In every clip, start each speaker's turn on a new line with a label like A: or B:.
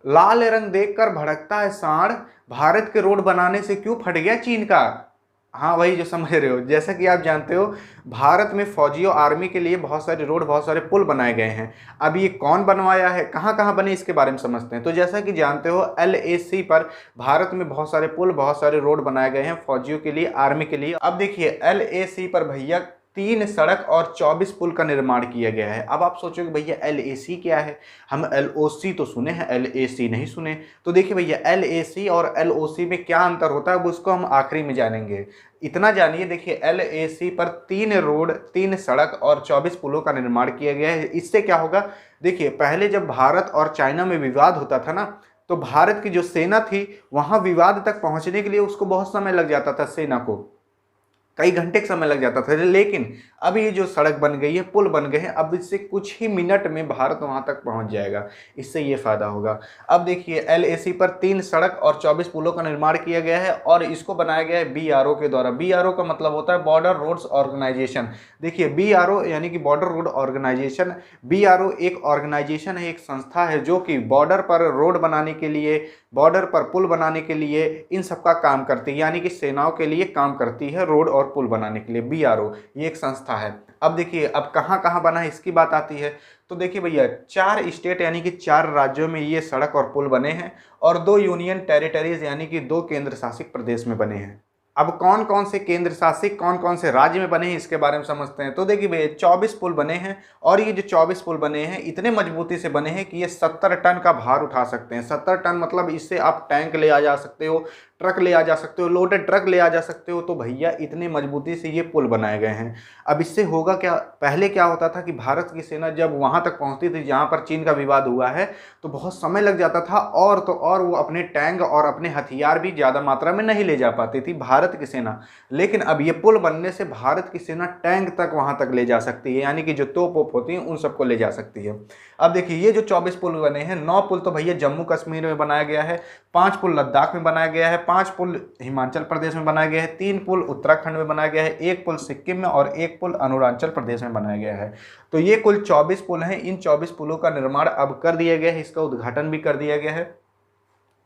A: लाल रंग देखकर भड़कता है सांड, भारत के रोड बनाने से क्यों फट गया चीन का। हाँ वही जो समझ रहे हो, जैसा कि आप जानते हो भारत में फौजियों आर्मी के लिए बहुत सारे रोड बहुत सारे पुल बनाए गए हैं। अब ये कौन बनवाया है, कहाँ कहाँ बने, इसके बारे में समझते हैं। तो जैसा कि जानते हो LAC पर भारत में बहुत सारे पुल बहुत सारे रोड बनाए गए हैं फौजियों के लिए, आर्मी के लिए। अब देखिए LAC पर भैया 3 सड़क और 24 पुल का निर्माण किया गया है। अब आप सोचोगे भैया LAC क्या है, हम LOC तो सुने हैं, LAC नहीं सुने। तो देखिए भैया LAC और LOC में क्या अंतर होता है अब उसको हम आखिरी में जानेंगे। इतना जानिए, देखिए LAC पर 3 रोड 3 सड़क और 24 पुलों का निर्माण किया गया है। इससे क्या होगा, देखिए पहले जब भारत और चाइना में विवाद होता था ना, तो भारत की जो सेना थी वहां विवाद तक पहुंचने के लिए उसको बहुत समय लग जाता था, सेना को कई घंटे का समय लग जाता था। लेकिन अब ये जो सड़क बन गई है, पुल बन गए हैं, अब इससे कुछ ही मिनट में भारत वहां तक पहुंच जाएगा। इससे ये फायदा होगा। अब देखिए LAC पर 3 सड़क और 24 पुलों का निर्माण किया गया है और इसको बनाया गया है BRO के द्वारा। BRO का मतलब होता है बॉर्डर रोड्स ऑर्गेनाइजेशन। देखिए BRO यानी कि बॉर्डर रोड ऑर्गेनाइजेशन। BRO एक ऑर्गेनाइजेशन है, एक संस्था है जो कि बॉर्डर पर रोड बनाने के लिए, बॉर्डर पर पुल बनाने के लिए इन सब का काम करती है, यानी कि सेनाओं के लिए काम करती है रोड और पुल बनाने के लिए। BRO ये एक संस्था है। अब देखिए अब कहाँ कहाँ बना है इसकी बात आती है। तो देखिए भैया 4 स्टेट यानी कि 4 राज्यों में ये सड़क और पुल बने हैं और 2 यूनियन टेरिटरीज यानी कि 2 केंद्र शासित प्रदेश में बने हैं। अब कौन कौन से केंद्र शासित कौन कौन से राज्य में बने हैं इसके बारे में समझते हैं। तो देखिए भैया 24 पुल बने हैं और ये जो 24 पुल बने हैं इतने मजबूती से बने हैं कि ये 70 टन का भार उठा सकते हैं। 70 टन मतलब इससे आप टैंक ले आ जा सकते हो, ट्रक ले आ जा सकते हो, लोडेड ट्रक ले आ जा सकते हो। तो भैया इतने मजबूती से ये पुल बनाए गए हैं। अब इससे होगा क्या, पहले क्या होता था कि भारत की सेना जब वहां तक पहुंचती थी जहां पर चीन का विवाद हुआ है तो बहुत समय लग जाता था, और तो और वो अपने टैंक और अपने हथियार भी ज़्यादा मात्रा में नहीं ले जा पाती थी भारत की सेना। लेकिन अब ये पुल बनने से भारत की सेना टैंक तक वहां तक ले जा सकती है, यानी कि जो तोप वोप होती हैं उन सबको ले जा सकती है। अब देखिए ये जो 24 पुल बने हैं, 9 पुल तो भैया जम्मू कश्मीर में बनाया गया है, 5 पुल लद्दाख में बनाया गया है, 5 पुल हिमाचल प्रदेश में बनाया गया है, 3 पुल उत्तराखंड में बनाया गया है, 1 पुल सिक्किम में और 1 पुल अरुणाचल प्रदेश में बनाया गया है। तो ये कुल 24 पुल हैं। इन 24 पुलों का निर्माण अब कर दिया गया है, इसका उद्घाटन भी कर दिया गया है।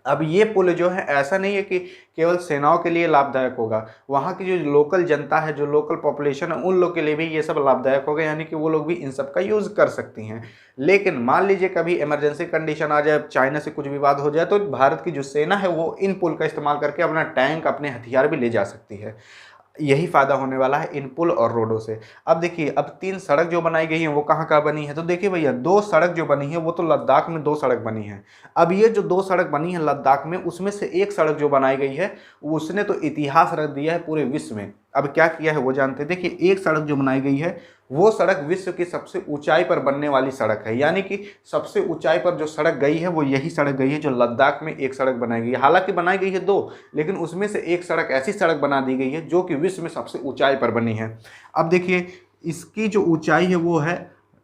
A: अब ये पुल जो है ऐसा नहीं है कि केवल सेनाओं के लिए लाभदायक होगा, वहाँ की जो लोकल जनता है, जो लोकल पॉपुलेशन है, उन लोग के लिए भी ये सब लाभदायक होगा, यानी कि वो लोग भी इन सब का यूज़ कर सकती हैं। लेकिन मान लीजिए कभी इमरजेंसी कंडीशन आ जाए, चाइना से कुछ विवाद हो जाए, तो भारत की जो सेना है वो इन पुल का इस्तेमाल करके अपना टैंक अपने हथियार भी ले जा सकती है। यही फायदा होने वाला है इन पुल और रोडों से। अब देखिए अब 3 सड़क जो बनाई गई हैं वो कहाँ कहाँ बनी है। तो देखिए भैया 2 सड़क जो बनी है वो तो लद्दाख में 2 सड़क बनी है। अब ये जो 2 सड़क बनी है लद्दाख में, उसमें से एक सड़क जो बनाई गई है उसने तो इतिहास रख दिया है पूरे विश्व में। अब क्या किया है वो जानते हैं। देखिए एक सड़क जो बनाई गई है वो सड़क विश्व की सबसे ऊंचाई पर बनने वाली सड़क है, यानी कि सबसे ऊंचाई पर जो सड़क गई है वो यही सड़क गई है जो लद्दाख में एक सड़क बनाई गई है। हालांकि बनाई गई है 2, लेकिन उसमें से एक सड़क ऐसी सड़क बना दी गई है जो कि विश्व में सबसे ऊंचाई पर बनी है। अब देखिए इसकी जो ऊंचाई है वो है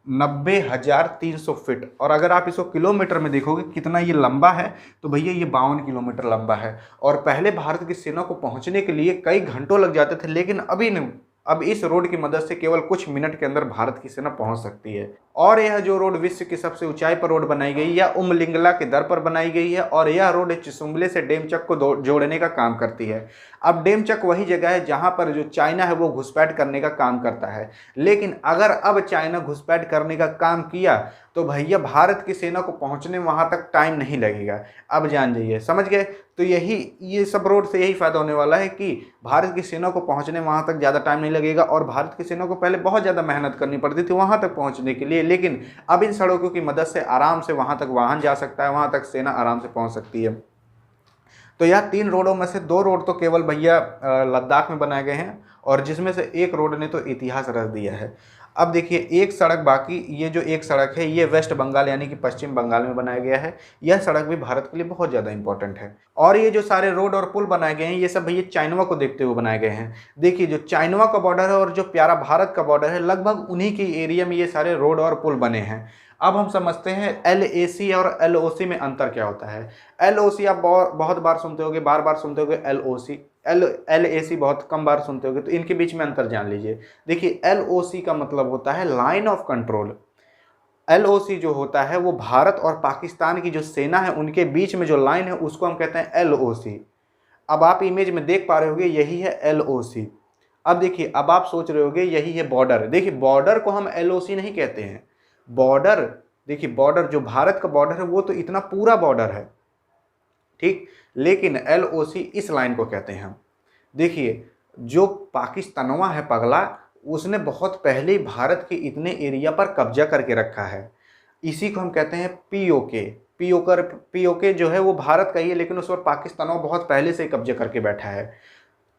A: 90,300 फीट, और अगर आप इसको किलोमीटर में देखोगे कितना ये लंबा है, तो भैया ये 52 किलोमीटर लंबा है। और पहले भारत की सेना को पहुंचने के लिए कई घंटों लग जाते थे, लेकिन अभी नहीं, अब इस रोड की मदद से केवल कुछ मिनट के अंदर भारत की सेना पहुंच सकती है। और यह जो रोड विश्व की सबसे ऊंचाई पर रोड बनाई गई, यह उमलिंगला के दर पर बनाई गई है, और यह रोड चिसुम्बले से डेमचक को जोड़ने का काम करती है। अब डेमचक वही जगह है जहां पर जो चाइना है वो घुसपैठ करने का काम करता है। लेकिन अगर अब चाइना घुसपैठ करने का काम किया तो भैया भारत की सेना को पहुंचने में वहां तक टाइम नहीं लगेगा। अब जान जाइए, समझ गए। तो यही ये सब रोड से यही फायदा होने वाला है कि भारत की सेना को पहुंचने वहां तक ज़्यादा टाइम नहीं लगेगा। और भारत की सेना को पहले बहुत ज़्यादा मेहनत करनी पड़ती थी वहां तक पहुंचने के लिए, लेकिन अब इन सड़कों की मदद से आराम से वहां तक वाहन जा सकता है, वहां तक सेना आराम से पहुंच सकती है। तो यह 3 रोडों में से 2 रोड तो केवल भैया लद्दाख में बनाए गए हैं, और जिसमें से एक रोड ने तो इतिहास रच दिया है। अब देखिए एक सड़क बाकी, ये जो एक सड़क है ये वेस्ट बंगाल यानी कि पश्चिम बंगाल में बनाया गया है। यह सड़क भी भारत के लिए बहुत ज़्यादा इंपॉर्टेंट है। और ये जो सारे रोड और पुल बनाए गए हैं ये सब भैया चाइनवा को देखते हुए बनाए गए हैं। देखिए जो चाइनवा का बॉर्डर है और जो प्यारा भारत का बॉर्डर है, लगभग उन्हीं के एरिया में ये सारे रोड और पुल बने हैं। अब हम समझते हैं LAC और LOC में अंतर क्या होता है। LOC आप बहुत बार सुनते होगे, बार बार सुनते होगे LOC, LAC बहुत कम बार सुनते होगे। तो इनके बीच में अंतर जान लीजिए। देखिए LOC का मतलब होता है लाइन ऑफ कंट्रोल। LOC जो होता है वो भारत और पाकिस्तान की जो सेना है उनके बीच में जो लाइन है उसको हम कहते हैं LOC। अब आप इमेज में देख पा रहे होगे यही है LOC। अब देखिए, अब आप सोच रहे होगे यही है बॉर्डर। देखिए बॉर्डर को हम LOC नहीं कहते हैं। बॉर्डर, देखिए बॉर्डर जो भारत का बॉर्डर है वो तो इतना पूरा बॉर्डर है, ठीक, लेकिन LOC इस लाइन को कहते हैं हम। देखिए जो पाकिस्तानवा है पगला, उसने बहुत पहले ही भारत के इतने एरिया पर कब्जा करके रखा है। इसी को हम कहते हैं POK। POK जो है वो भारत का ही है, लेकिन उस पर पाकिस्तानवा बहुत पहले से ही कब्जा करके बैठा है।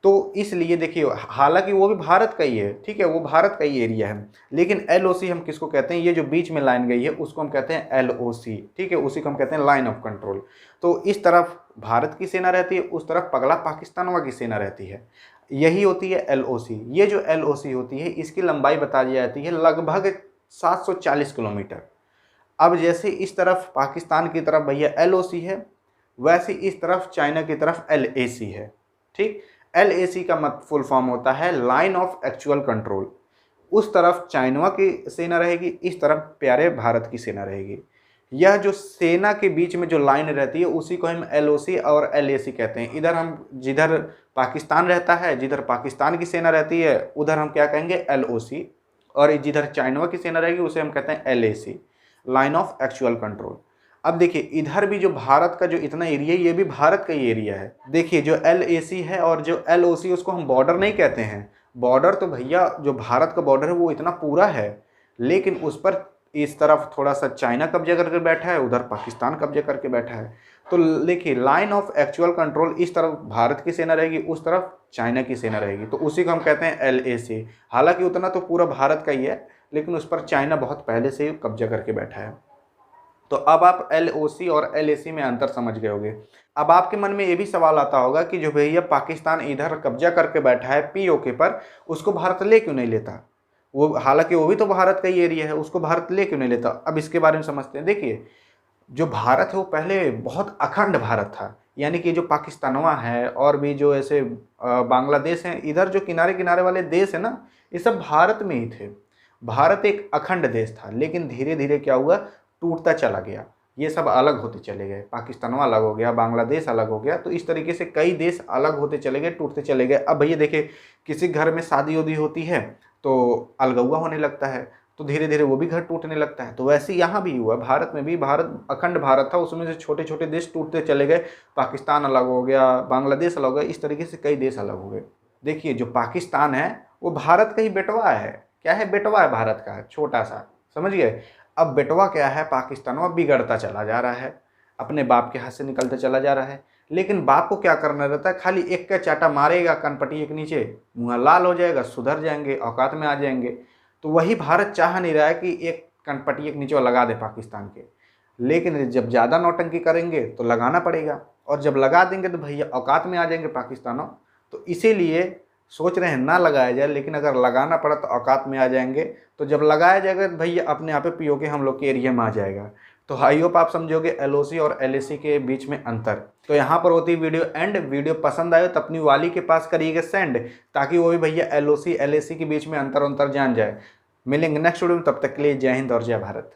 A: तो इसलिए देखिए, हालांकि वो भी भारत का ही है, ठीक है, वो भारत का ही एरिया है, लेकिन LOC हम किसको कहते हैं, ये जो बीच में लाइन गई है उसको हम कहते हैं LOC, ठीक है, उसी को हम कहते हैं लाइन ऑफ कंट्रोल। तो इस तरफ भारत की सेना रहती है, उस तरफ पगला पाकिस्तानवा की सेना रहती है, यही होती है LOC। ये जो LOC होती है इसकी लंबाई बता दी जाती है लगभग 740 किलोमीटर। अब जैसे इस तरफ पाकिस्तान की तरफ भैया LOC है, वैसे इस तरफ चाइना की तरफ LAC है, ठीक। LAC का फुल फॉर्म होता है लाइन ऑफ एक्चुअल कंट्रोल। उस तरफ चाइना की सेना रहेगी, इस तरफ प्यारे भारत की सेना रहेगी। यह जो सेना के बीच में जो लाइन रहती है उसी को हम LOC और LAC कहते हैं। इधर हम जिधर पाकिस्तान रहता है, जिधर पाकिस्तान की सेना रहती है उधर हम क्या कहेंगे LOC, और जिधर चाइना की सेना रहेगी उसे हम कहते हैं LAC, line of actual control. अब देखिए इधर भी जो भारत का जो इतना एरिया है ये भी भारत का ही एरिया है। देखिए जो LAC है और जो LOC उसको हम बॉर्डर नहीं कहते हैं। बॉर्डर तो भैया जो भारत का बॉर्डर है वो इतना पूरा है, लेकिन उस पर इस तरफ थोड़ा सा चाइना कब्जा करके बैठा है, उधर पाकिस्तान कब्जा करके बैठा है। तो देखिए लाइन ऑफ एक्चुअल कंट्रोल, इस तरफ भारत की सेना रहेगी, उस तरफ चाइना की सेना रहेगी, तो उसी को हम कहते हैं LAC। हालांकि उतना तो पूरा भारत का ही है, लेकिन उस पर चाइना बहुत पहले से ही कब्जा करके बैठा है। तो अब आप LOC और LAC में अंतर समझ गए होंगे। अब आपके मन में ये भी सवाल आता होगा कि जो भैया पाकिस्तान इधर कब्जा करके बैठा है POK पर, उसको भारत ले क्यों नहीं लेता? वो हालांकि वो भी तो भारत का ही एरिया है, उसको भारत ले क्यों नहीं लेता? अब इसके बारे में समझते हैं। देखिए जो भारत है वो पहले बहुत अखंड भारत था, यानी कि जो पाकिस्तानवा है और भी जो ऐसे बांग्लादेश हैं, इधर जो किनारे किनारे वाले देश है ना, ये सब भारत में ही थे। भारत एक अखंड देश था, लेकिन धीरे धीरे क्या हुआ, टूटता चला गया। ये सब अलग होते चले गए, पाकिस्तानवा अलग हो गया, बांग्लादेश अलग हो गया, तो इस तरीके से कई देश अलग होते चले गए, टूटते चले गए। अब भैया देखिए किसी घर में शादी उदी होती है तो अलगौआ होने लगता है, तो धीरे धीरे वो भी घर टूटने लगता है। तो वैसे यहाँ भी हुआ, भारत में भी, भारत अखंड भारत था, उसमें से छोटे छोटे देश टूटते चले गए, पाकिस्तान अलग हो गया, बांग्लादेश अलग हो गया, इस तरीके से कई देश अलग हो गए। देखिए जो पाकिस्तान है वो भारत का ही बेटवा है। क्या है? बेटवा है भारत का, छोटा सा, समझ गए। अब बेटवा क्या है, पाकिस्तानवा बिगड़ता चला जा रहा है, अपने बाप के हाथ से निकलता चला जा रहा है। लेकिन बाप को क्या करना रहता है, खाली एक का चाटा मारेगा कनपटी के नीचे, मुँह लाल हो जाएगा, सुधर जाएंगे, औकात में आ जाएंगे। तो वही भारत चाह नहीं रहा है कि एक कनपटी के नीचे लगा दे पाकिस्तान के, लेकिन जब ज़्यादा नौटंकी करेंगे तो लगाना पड़ेगा, और जब लगा देंगे तो भैया औकात में आ जाएंगे पाकिस्तानों। तो इसीलिए सोच रहे हैं ना लगाया जाए, लेकिन अगर लगाना पड़ा तो औकात में आ जाएंगे। तो जब लगाया जाएगा तो भैया अपने आप पे POK हम लोग के एरिया में आ जाएगा। तो आई होप आप समझोगे LOC और LAC के बीच में अंतर। तो यहाँ पर होती वीडियो एंड। वीडियो पसंद आए तो अपनी वाली के पास करिएगा सेंड, ताकि वो भी भैया LOC LAC के बीच में अंतर जान जाए। मिलेंगे नेक्स्ट वीडियो में, तब तक के लिए जय हिंद और जय भारत।